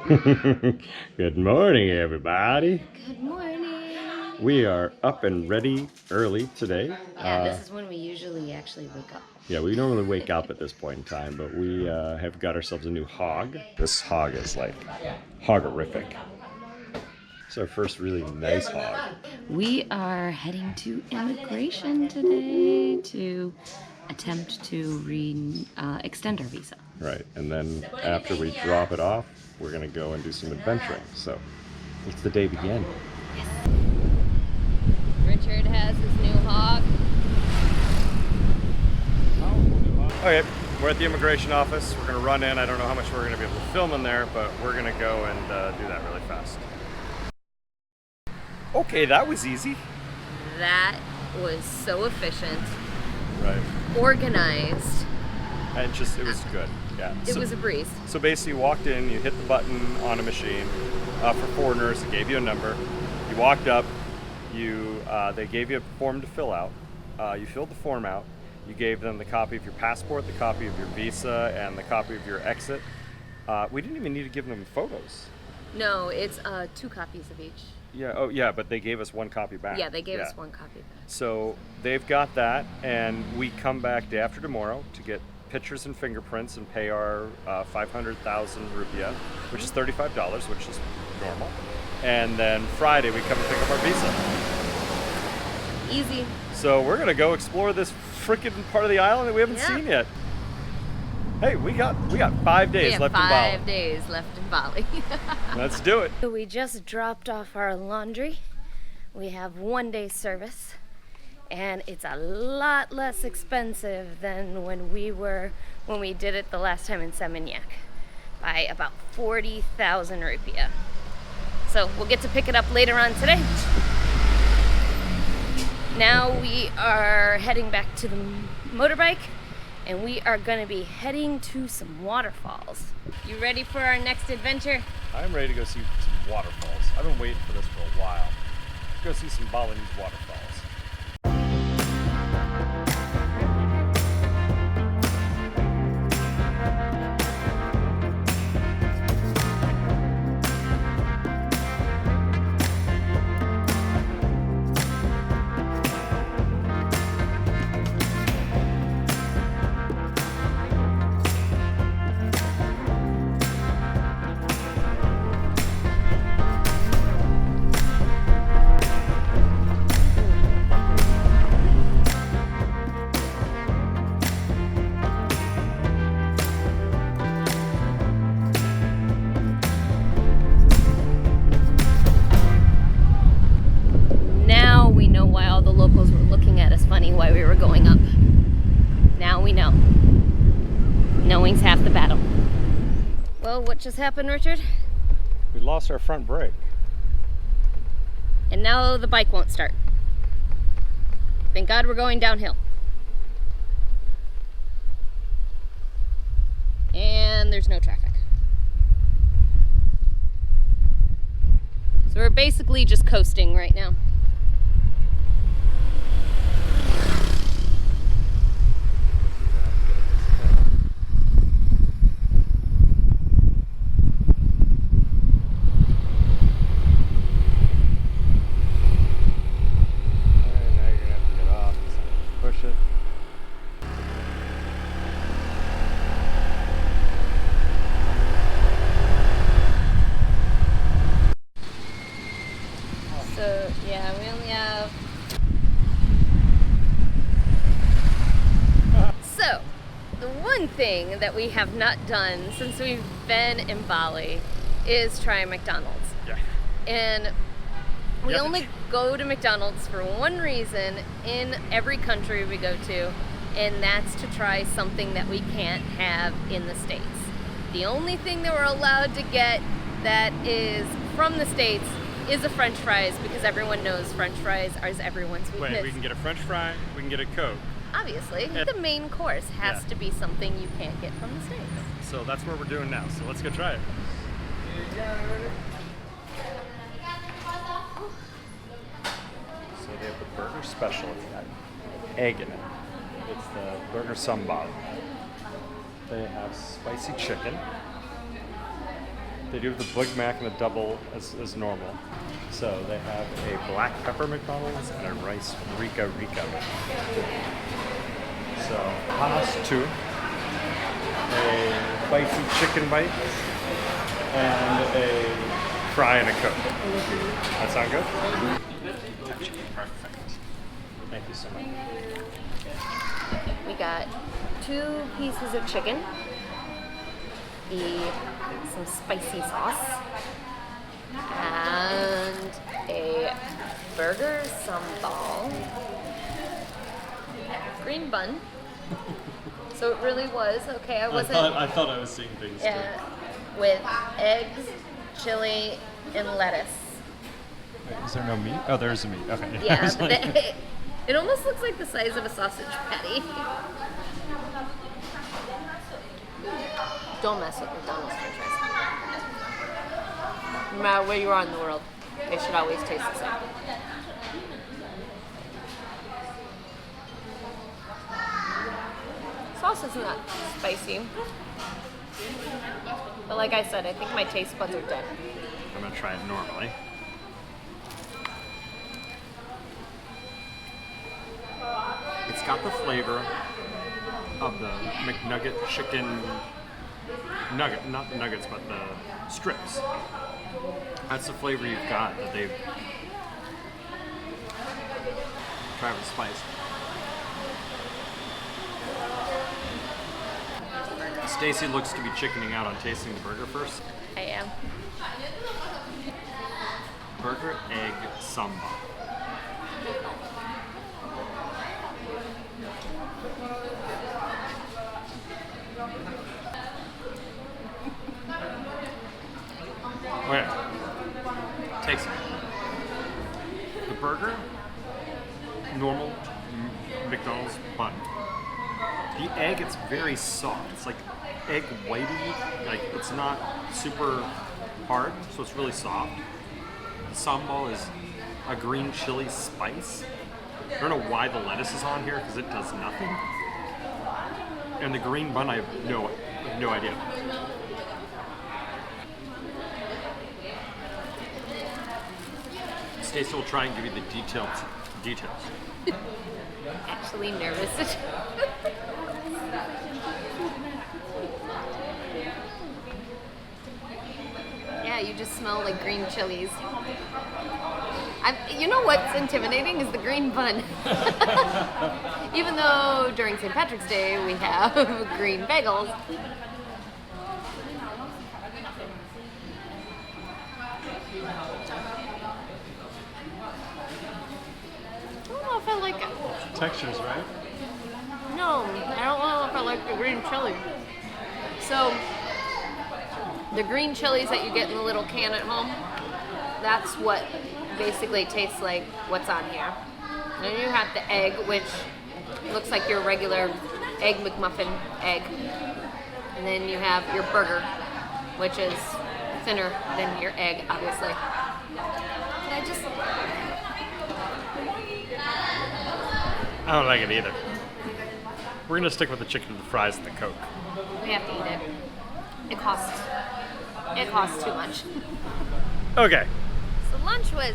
Good morning, everybody. Good morning. We are up and ready early today. Yeah, this is when we usually actually wake up. Yeah, we normally wake up at this point in time, but we have got ourselves a new hog. This hog is like hoggerific. It's our first really nice hog. We are heading to immigration today to attempt to extend our visa. Right, and then after we drop it off, we're gonna go and do some adventuring. So, let's the day begin. Yes. Richard has his new hog. Okay, we're at the immigration office. We're gonna run in. I don't know how much we're gonna be able to film in there, but we're gonna go and do that really fast. Okay, that was easy. That was so efficient. Right. Organized. And it was good. Yeah. It was a breeze. So basically, you walked in, you hit the button on a machine. For foreigners, it gave you a number. You walked up. They gave you a form to fill out. You filled the form out. You gave them the copy of your passport, the copy of your visa, and the copy of your exit. We didn't even need to give them photos. No, it's 2 copies of each. Yeah. Oh, yeah. But they gave us 1 copy back. Yeah, they gave us 1 copy back. So they've got that, and we come back day after tomorrow to get pictures and fingerprints and pay our 500,000 rupiah, which is $35, which is normal. And then Friday we come and pick up our visa. Easy. So we're gonna go explore this freaking part of the island that we haven't seen yet. Hey, we got 5 days left in Bali. 5 days left in Bali. Let's do it. So we just dropped off our laundry. We have 1-day service, and it's a lot less expensive than when we did it the last time in Seminyak, by about 40,000 rupiah. So we'll get to pick it up later on today. Now we are heading back to the motorbike, and we are going to be heading to some waterfalls. You ready for our next adventure? I'm ready to go see some waterfalls. I've been waiting for this for a while. Go see some Balinese waterfalls. Why we were going up. Now we know. Knowing's half the battle. Well, what just happened, Richard? We lost our front brake. And now the bike won't start. Thank God we're going downhill. And there's no traffic. So we're basically just coasting right now. So yeah, we only have. So, the one thing that we have not done since we've been in Bali is try McDonald's. Yeah. And we only go to McDonald's for one reason in every country we go to, and that's to try something that we can't have in the States. The only thing that we're allowed to get that is from the States is a French fries, because everyone knows French fries are everyone's weakness. Wait, we can get a French fry, we can get a Coke. Obviously, the main course has to be something you can't get from the States. So that's what we're doing now, so let's go try it. So they have the burger special. It's got egg in it. It's the burger sambal. They have spicy chicken. They do the Big Mac and the double as normal. So they have a black pepper McDonald's and a rice Rica. So Haas 2, a spicy chicken bite, and a fry and a Coke. That sound good? Perfect. Thank you so much. We got 2 pieces of chicken, some spicy sauce, and a burger sambal, green bun. So it really was okay. I thought I was seeing things too. With eggs, chili, and lettuce. Wait, is there no meat? Oh, there's a meat. Okay. Yeah, but it almost looks like the size of a sausage patty. Don't mess with McDonald's french fries. No matter where you are in the world, they should always taste the same. Sauce is not spicy. But like I said, I think my taste buds are dead. I'm gonna try it normally. It's got the flavor of the McNugget chicken nugget, not the nuggets, but the strips. That's the flavor you've got that they've tried with spice. Stacy looks to be chickening out on tasting the burger first. I am. Burger egg sambal. Okay. Takes it. The burger, normal McDonald's bun. The egg, it's very soft. It's like egg whitey. Like, it's not super hard, so it's really soft. The sambal is a green chili spice. I don't know why the lettuce is on here because it does nothing. And the green bun, I have no idea. Stacey will try and give you the details. Actually nervous. Yeah, you just smell like green chilies. You know what's intimidating is the green bun. Even though during St. Patrick's Day we have green bagels. I don't know if I like it. Textures, right? No, I don't know if I like the green chili. So, the green chilies that you get in the little can at home, that's what basically tastes like what's on here. And then you have the egg, which looks like your regular egg McMuffin egg. And then you have your burger, which is thinner than your egg, obviously. I don't like it either. We're gonna stick with the chicken and the fries and the Coke. We have to eat it. It costs too much. Okay. So lunch was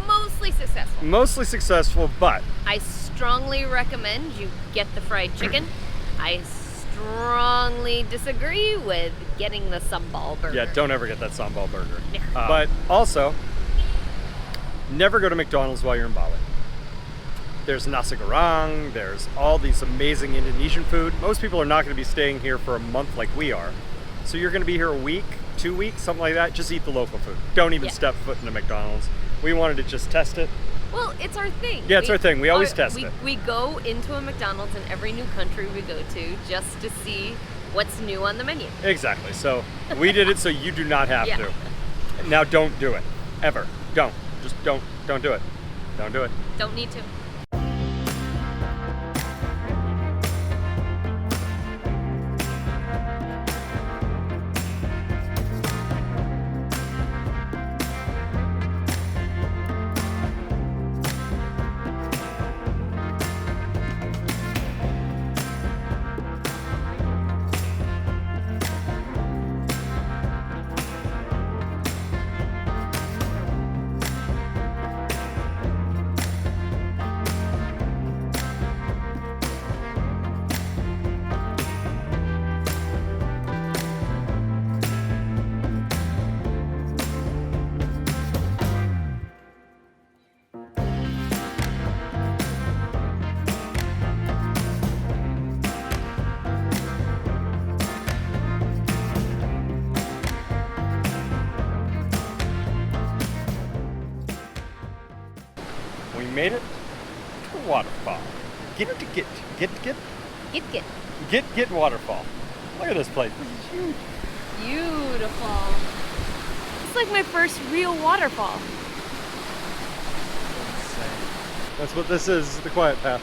mostly successful. Mostly successful, but I strongly recommend you get the fried chicken. I strongly disagree with getting the sambal burger. yeah, don't ever get that sambal burger. Yeah. But also, never go to McDonald's while you're in Bali. There's nasi goreng, there's all these amazing Indonesian food. Most people are not going to be staying here for a month like we are. So you're going to be here a week, 2 weeks, something like that. Just eat the local food. Don't even step foot in a McDonald's. We wanted to just test it. Well, it's our thing. Yeah, it's our thing. We always test it. We go into a McDonald's in every new country we go to just to see what's new on the menu. Exactly. So we did it so you do not have to. Now don't do it. Ever. Don't. Just don't do it. Don't do it. Don't need to. made it to Waterfall. Gitgit. Gitgit Waterfall. Look at this place. This is huge. Beautiful. It's like my first real waterfall. That's what this is, the quiet path.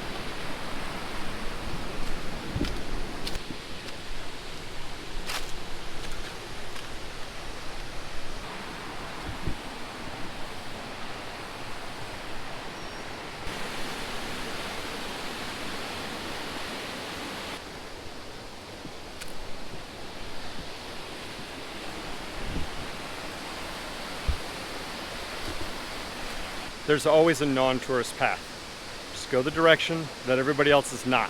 There's always a non-tourist path. Just go the direction that everybody else is not.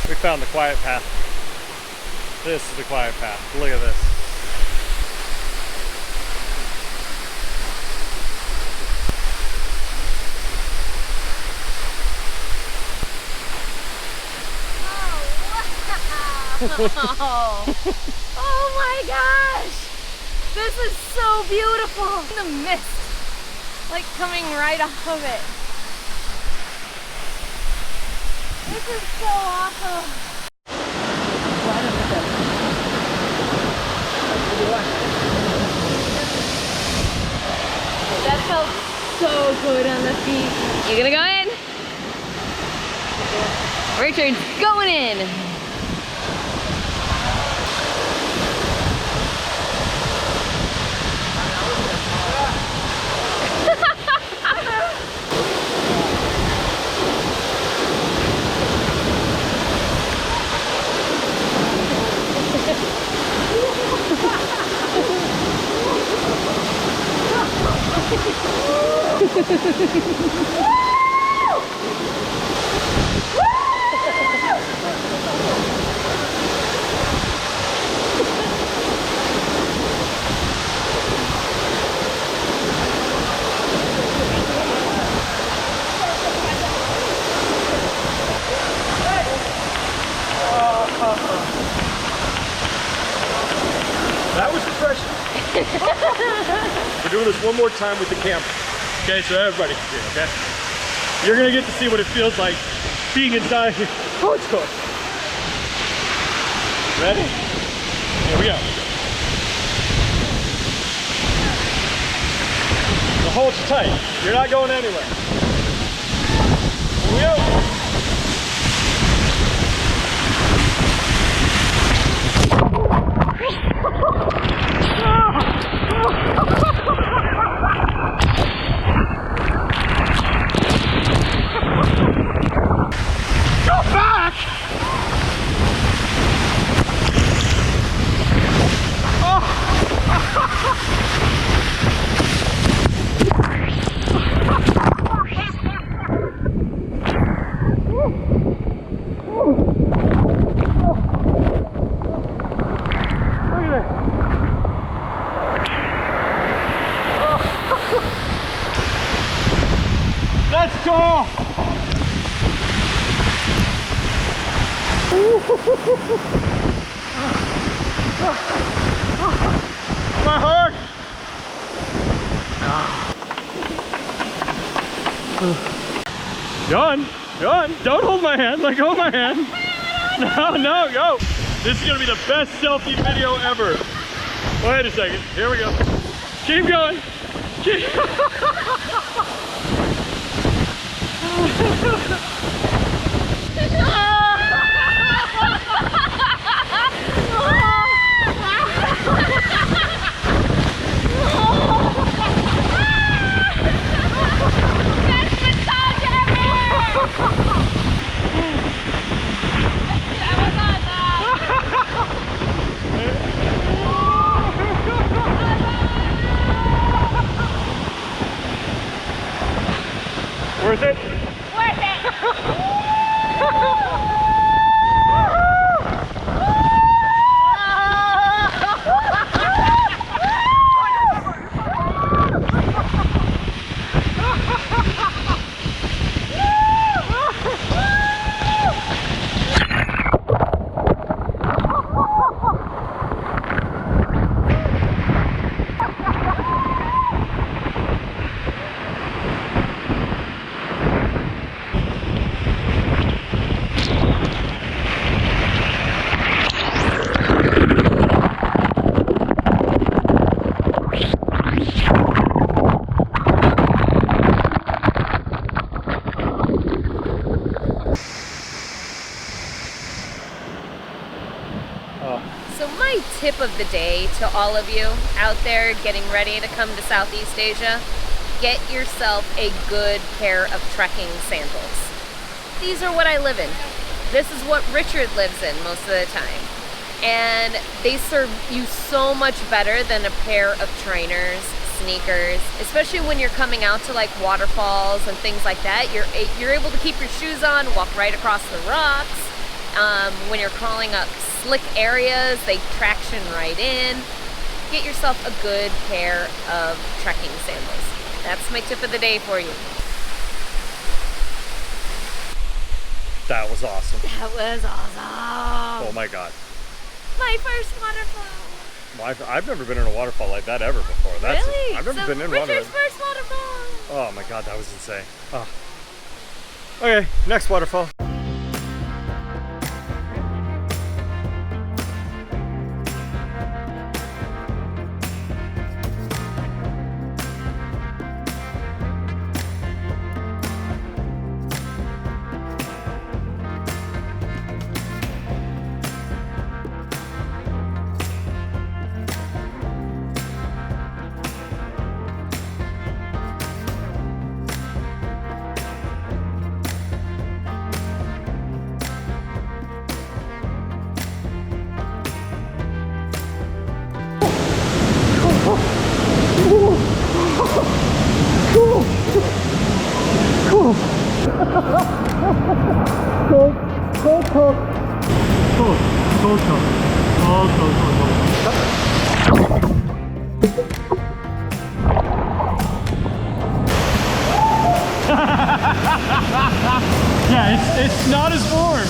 We found the quiet path. This is the quiet path. Look at this. Oh my gosh! This is so beautiful! The mist, like coming right off of it. This is so awesome! That felt so good on the feet. You gonna go in? Richard's going in! That was refreshing. We're doing this one more time with the camper. Okay, so everybody can see it, okay? You're gonna get to see what it feels like being inside. Oh, it's cold. Ready? Here we go. The hold's tight. You're not going anywhere. Here we go. Go back! Let's go! My heart! John, don't hold my hand, let go of my hand. No, go. This is gonna be the best selfie video ever. Wait a second, here we go. Keep going. Worth it? Worth it! tip of the day to all of you out there getting ready to come to Southeast Asia. Get yourself a good pair of trekking sandals. These are what I live in. This is what Richard lives in most of the time. And they serve you so much better than a pair of trainers, sneakers, especially when you're coming out to like waterfalls and things like that. You're able to keep your shoes on, walk right across the rocks. When you're crawling up slick areas, they traction right in. Get yourself a good pair of trekking sandals. That's my tip of the day for you. That was awesome. That was awesome. Oh my God. My first waterfall. Well, I've never been in a waterfall like that ever before. Really? I've never been in one. Richard's first waterfall. Oh my God, that was insane. Oh. Okay, next waterfall. Yeah, it's not as warm.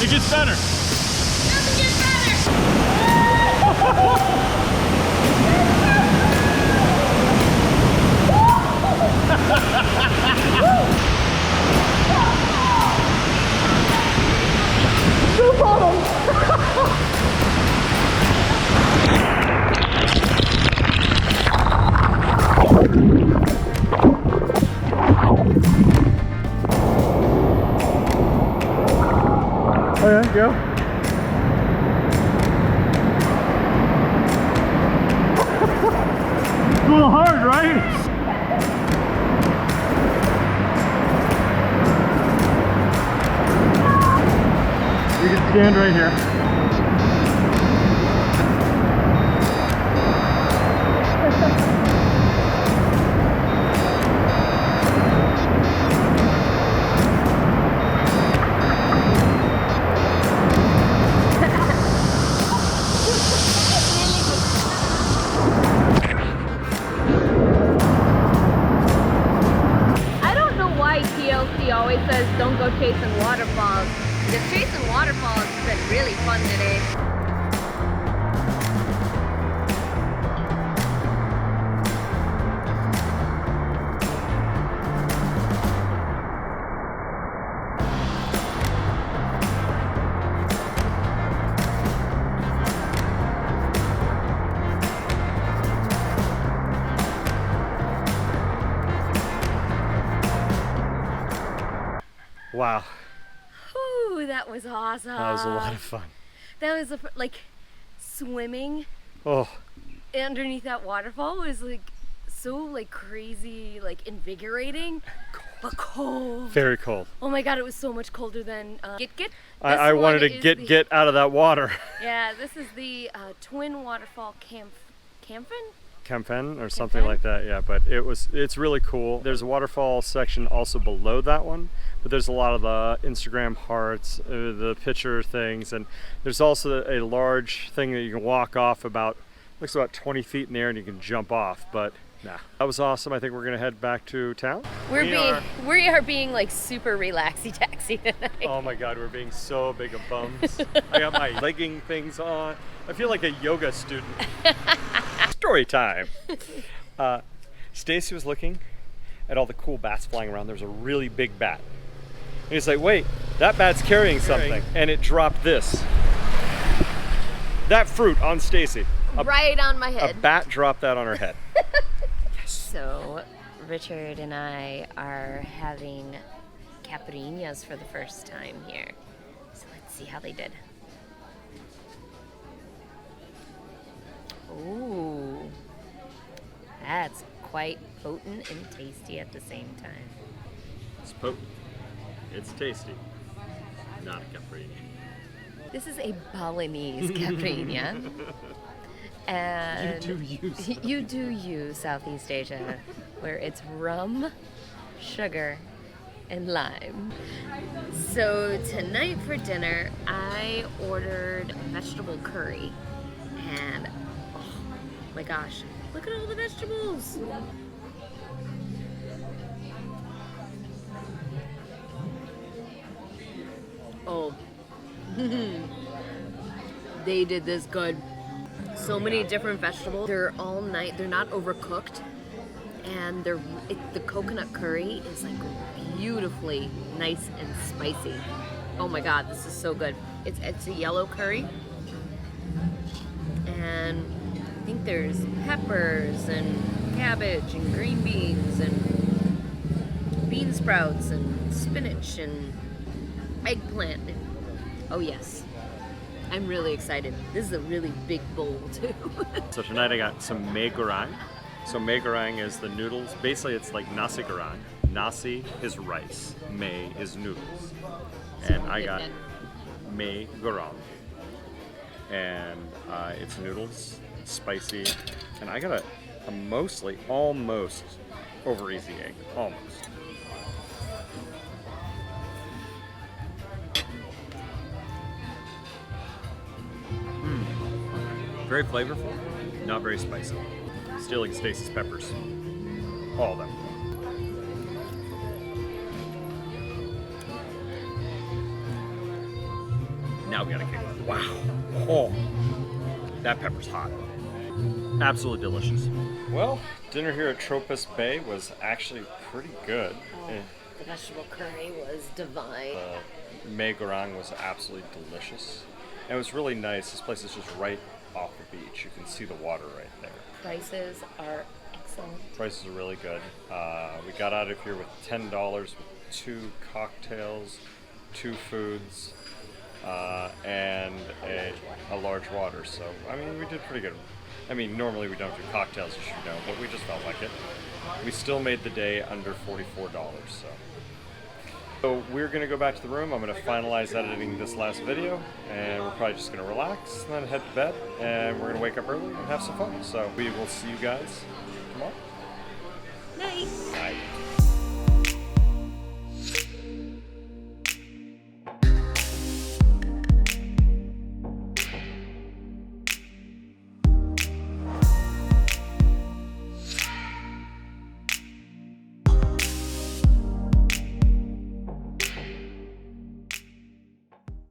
It gets better. Doesn't get Oh yeah, go. It's a little hard, right? You can stand right here. Always says don't go chasing waterfalls. Because chasing waterfalls has been really fun today. Wow. Ooh, that was awesome. That was a lot of fun. That was like swimming Oh. underneath that waterfall was like so like crazy, like invigorating, but cold. Very cold. Oh my God, it was so much colder than Gitgit. I wanted to get out of that water. Yeah, this is the twin waterfall Campen? Campen or something like that, yeah, but it's really cool. There's a waterfall section also below that one, but there's a lot of the Instagram hearts, the picture things, and there's also a large thing that you can walk off looks about 20 feet in the air and you can jump off, but nah. That was awesome. I think we're gonna head back to town. We are being like super relaxy taxi tonight. Oh my God, we're being so big of bums. I got my legging things on. I feel like a yoga student. Story time. Stacy was looking at all the cool bats flying around. There was a really big bat. And he's like, wait, that bat's carrying something. And it dropped this. That fruit on Stacy. Right on my head. A bat dropped that on her head. So Richard and I are having caipirinhas for the first time here. So let's see how they did. Ooh, that's quite potent and tasty at the same time. It's potent. It's tasty. Not a caipirinha. This is a Balinese caipirinha. And you do use Southeast Asia, where it's rum, sugar, and lime. So tonight for dinner, I ordered vegetable curry, and oh my gosh, look at all the vegetables. Oh, they did this good. So many different vegetables. They're all nice. They're not overcooked, and the coconut curry is like beautifully nice and spicy. Oh my god, this is so good. It's a yellow curry, and I think there's peppers and cabbage and green beans and bean sprouts and spinach and eggplant. Oh yes. I'm really excited. This is a really big bowl too. So tonight I got some mee goreng. So mee goreng is the noodles. Basically it's like nasi goreng. Nasi is rice, mee is noodles. And I got mee goreng. And it's noodles, spicy. And I got a mostly, almost over easy egg, almost. Very flavorful, not very spicy. Stealing Stacy's peppers. All of them. Now we gotta kick it. Wow. Oh, that pepper's hot. Absolutely delicious. Well, dinner here at Tropus Bay was actually pretty good. The vegetable curry was divine. Mee goreng was absolutely delicious. And it was really nice. This place is just right off the beach. You can see the water right there. Prices are excellent. Prices are really good. We got out of here with $10 with 2 cocktails, 2 foods, and a large water. So, I mean, we did pretty good. I mean, normally we don't do cocktails, as you know, but we just felt like it. We still made the day under $44, So we're going to go back to the room. I'm going to finalize editing this last video, and we're probably just going to relax and then head to bed, and we're going to wake up early and have some fun. So we will see you guys tomorrow. Night. Night.